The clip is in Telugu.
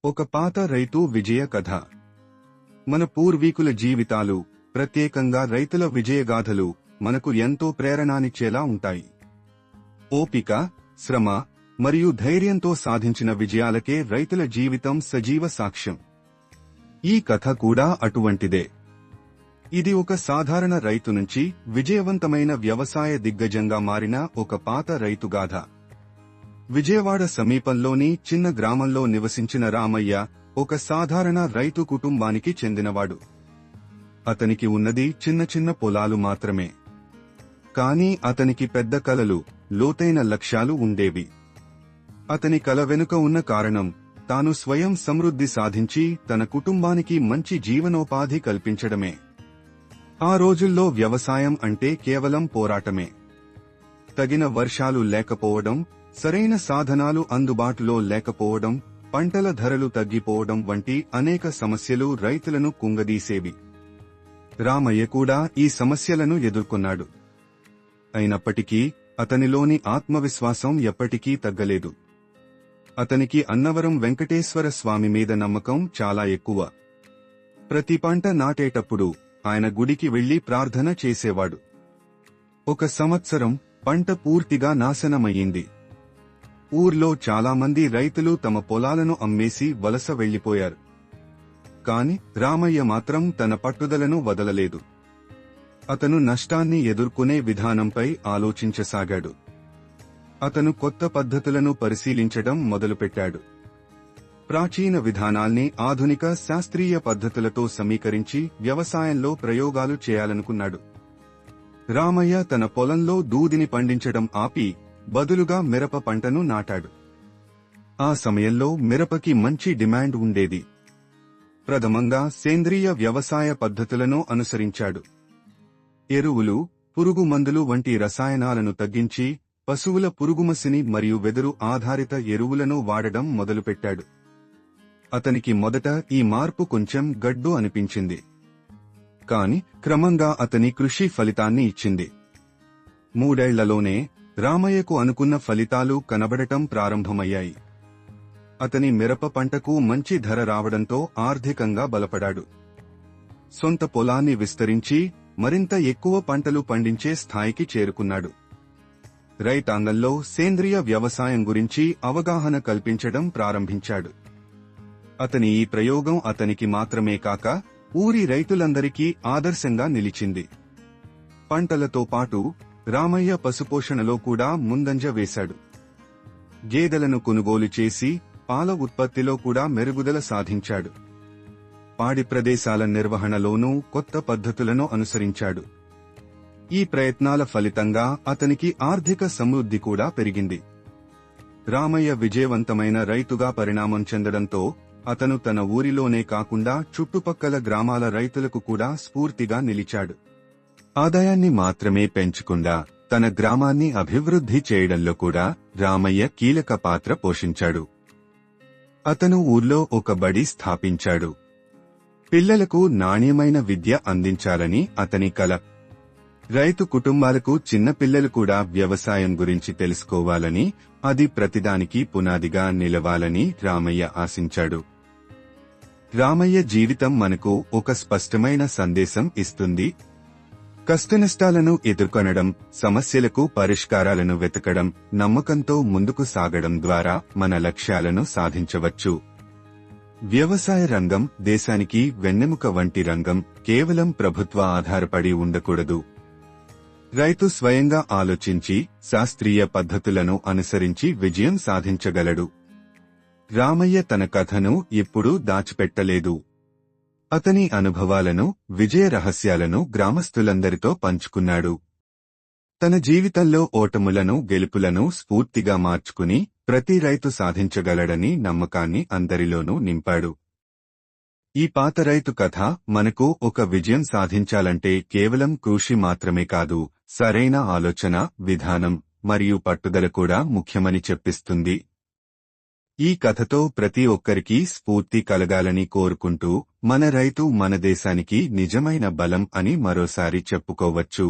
ఒక పాత రైతు విజయ కథ. మన పూర్వీకుల జీవితాలు, ప్రత్యేకంగా రైతుల విజయగాథలు మనకు ఎంతో ప్రేరణనిచ్చేలా ఉంటాయి. ఓపిక, శ్రమ మరియు ధైర్యంతో సాధించిన విజయాలకే రైతుల జీవితం సజీవ సాక్ష్యం. ఈ కథ కూడా అటువంటిదే. ఇది ఒక సాధారణ రైతు నుంచి విజయవంతమైన వ్యవసాయ దిగ్గజంగా మారిన ఒక పాత రైతుగాథ. విజయవాడ సమీపంలోని చిన్న గ్రామంలో నివసించిన రామయ్య ఒక సాధారణ రైతు కుటుంబానికి చెందినవాడు. అతనికి ఉన్నది చిన్న చిన్న పొలాలు మాత్రమే. కాని అతనికి పెద్ద కలలు, లోతైన లక్ష్యాలు ఉండేవి. అతని కల వెనుక ఉన్న కారణం తాను స్వయం సమృద్ధి సాధించి తన కుటుంబానికి మంచి జీవనోపాధి కల్పించడమే. ఆ రోజుల్లో వ్యవసాయం అంటే కేవలం పోరాటమే. తగిన వర్షాలు లేకపోవడం, సరైన సాధనాలు అందుబాటులో లేకపోవడం, పంటల ధరలు తగ్గిపోవడం వంటి అనేక సమస్యలు రైతులను కుంగదీసేవి. రామయ్య కూడా ఈ సమస్యలను ఎదుర్కొన్నాడు. అయినప్పటికీ అతనిలోని ఆత్మవిశ్వాసం ఎప్పటికీ తగ్గలేదు. అతనికి అన్నవరం వెంకటేశ్వర స్వామి మీద నమ్మకం చాలా ఎక్కువ. ప్రతి పంట నాటేటప్పుడు ఆయన గుడికి వెళ్లి ప్రార్థన చేసేవాడు. ఒక సంవత్సరం పంట పూర్తిగా నాశనమయ్యింది. ఊర్లో చాలామంది రైతులు తమ పొలాలను అమ్మేసి వలస వెళ్లిపోయారు. కాని రామయ్య మాత్రం తన పట్టుదలను వదలలేదు. అతను నష్టాన్ని ఎదుర్కొనే విధానంపై ఆలోచించసాగాడు. అతను కొత్త పద్ధతులను పరిశీలించడం మొదలుపెట్టాడు. ప్రాచీన విధానాల్ని ఆధునిక శాస్త్రీయ పద్ధతులతో సమీకరించి వ్యవసాయంలో ప్రయోగాలు చేయాలనుకున్నాడు. రామయ్య తన పొలంలో దూదిని పండించడం ఆపి బదులుగా మిరప పంటను నాటాడు. ఆ సమయంలో మిరపకి మంచి డిమాండ్ ఉండేది. ప్రథమంగా సేంద్రియ వ్యవసాయ పద్ధతులను అనుసరించాడు. ఎరువులు, పురుగు మందులు వంటి రసాయనాలను తగ్గించి పశువుల పురుగుమసిని మరియు వెదురు ఆధారిత ఎరువులను వాడడం మొదలుపెట్టాడు. అతనికి మొదట ఈ మార్పు కొంచెం గడ్డు అనిపించింది. కాని క్రమంగా అతని కృషి ఫలితాన్ని ఇచ్చింది. 3 ఏళ్లలోనే రామయ్యకు అనుకున్న ఫలితాలు కనబడటం ప్రారంభమయ్యాయి. అతని మిరప పంటకు మంచి ధర రావడంతో ఆర్థికంగా బలపడాడు. సొంత పొలాన్ని విస్తరించి మరింత ఎక్కువ పంటలు పండించే స్థాయికి చేరుకున్నాడు. రైతాంగంలో సేంద్రియ వ్యవసాయం గురించి అవగాహన కల్పించడం ప్రారంభించాడు. అతని ఈ ప్రయోగం అతనికి మాత్రమే కాక ఊరి రైతులందరికీ ఆదర్శంగా నిలిచింది. పంటలతో పాటు రామయ్య పశుపోషణలో కూడా ముందంజ వేశాడు. గేదెలను కొనుగోలు చేసి పాల ఉత్పత్తిలో కూడా మెరుగుదల సాధించాడు. పాడి ప్రదేశాల నిర్వహణలోనూ కొత్త పద్ధతులను అనుసరించాడు. ఈ ప్రయత్నాల ఫలితంగా అతనికి ఆర్థిక సమృద్ధి కూడా పెరిగింది. రామయ్య విజయవంతమైన రైతుగా పరిణామం చెందడంతో అతను తన ఊరిలోనే కాకుండా చుట్టుపక్కల గ్రామాల రైతులకు కూడా స్ఫూర్తిగా నిలిచాడు. ఆదాయాన్ని మాత్రమే పెంచకుండా తన గ్రామాన్ని అభివృద్ధి చేయడంలో కూడా రామయ్య కీలక పాత్ర పోషించాడు. అతను ఊర్లో ఒక బడి స్థాపించాడు. పిల్లలకు నాణ్యమైన విద్య అందించాలని అతని కల. రైతు కుటుంబాలకు చిన్నపిల్లలు కూడా వ్యవసాయం గురించి తెలుసుకోవాలని, అది ప్రతిదానికి పునాదిగా నిలవాలని రామయ్య ఆశించాడు. రామయ్య జీవితం మనకు ఒక స్పష్టమైన సందేశం ఇస్తుంది. కష్టనష్టాలను ఎదుర్కొనడం, సమస్యలకు పరిష్కారాలను వెతకడం, నమ్మకంతో ముందుకు సాగడం ద్వారా మన లక్ష్యాలను సాధించవచ్చు. వ్యవసాయ రంగం దేశానికి వెన్నెముక వంటి రంగం. కేవలం ప్రభుత్వ ఆధారపడి ఉండకూడదు. రైతు స్వయంగా ఆలోచించి శాస్త్రీయ పద్ధతులను అనుసరించి విజయం సాధించగలడు. రామయ్య తన కథను ఎప్పుడూ దాచిపెట్టలేదు. అతని అనుభవాలను, విజయ రహస్యాలను గ్రామస్తులందరితో పంచుకున్నాడు. తన జీవితంలో ఓటములను, గెలుపులను స్ఫూర్తిగా మార్చుకుని ప్రతి రైతు సాధించగలడని నమ్మకాన్ని అందరిలోనూ నింపాడు. ఈ పాత రైతు కథ మనకు ఒక విజయం సాధించాలంటే కేవలం కృషి మాత్రమే కాదు, సరైన ఆలోచన, విధానం మరియు పట్టుదల కూడా ముఖ్యమని చెప్పిస్తుంది. ఈ కథతో ప్రతి ఒక్కరికీ స్ఫూర్తి కలగాలని కోరుకుంటూ మన రైతు మన దేశానికి నిజమైన బలం అని మరోసారి చెప్పుకోవచ్చు.